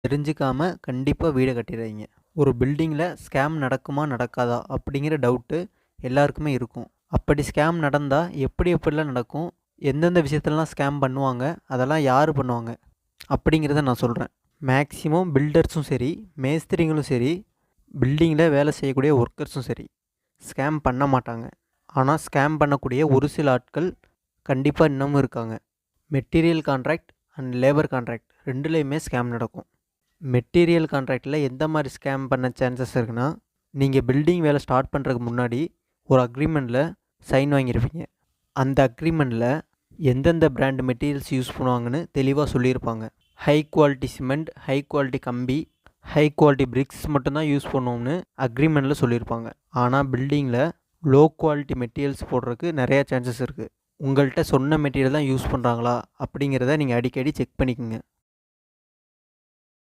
தெரிஞ்சுக்காம கண்டிப்பாக வீடை கட்டிடாதீங்க. ஒரு பில்டிங்கில் ஸ்கேம் நடக்குமா நடக்காதா அப்படிங்கிற டவுட்டு எல்லாருக்குமே இருக்கும். அப்படி ஸ்கேம் நடந்தால் எப்படிலாம் நடக்கும், எந்தெந்த விஷயத்துலலாம் ஸ்கேம் பண்ணுவாங்க, அதெல்லாம் யார் பண்ணுவாங்க அப்படிங்கிறத நான் சொல்கிறேன். மேக்ஸிமம் பில்டர்ஸும் சரி, மேஸ்திரிங்களும் சரி, பில்டிங்கில் வேலை செய்யக்கூடிய ஒர்க்கர்ஸும் சரி ஸ்கேம் பண்ண மாட்டாங்க. ஆனால் ஸ்கேம் பண்ணக்கூடிய ஒரு சில ஆட்கள் கண்டிப்பாக இன்னமும் இருக்காங்க. Material contract and labour contract ரெண்டுலேயுமே ஸ்கேம் நடக்கும். மெட்டீரியல் கான்ட்ராக்டில் எந்த மாதிரி ஸ்கேம் பண்ண சான்சஸ் இருக்குன்னா, நீங்கள் பில்டிங் வேலை ஸ்டார்ட் பண்ணுறதுக்கு முன்னாடி ஒரு அக்ரிமெண்ட்டில் சைன் வாங்கியிருப்பீங்க. அந்த அக்ரிமெண்ட்டில் எந்தெந்த பிராண்ட் மெட்டீரியல்ஸ் யூஸ் பண்ணுவாங்கன்னு தெளிவாக சொல்லியிருப்பாங்க. High quality cement, high quality கம்பி, ஹை குவாலிட்டி பிரிக்ஸ் மட்டும்தான் யூஸ் பண்ணுவோம்னு அக்ரிமெண்ட்டில் சொல்லியிருப்பாங்க. ஆனால் பில்டிங்கில் லோ குவாலிட்டி மெட்டீரியல்ஸ் போடுறதுக்கு நிறையா சான்சஸ் இருக்குது. உங்கள்கிட்ட சொன்ன மெட்டீரியல் தான் யூஸ் பண்ணுறாங்களா அப்படிங்கிறத நீங்கள் அடிக்கடி செக் பண்ணிக்கோங்க.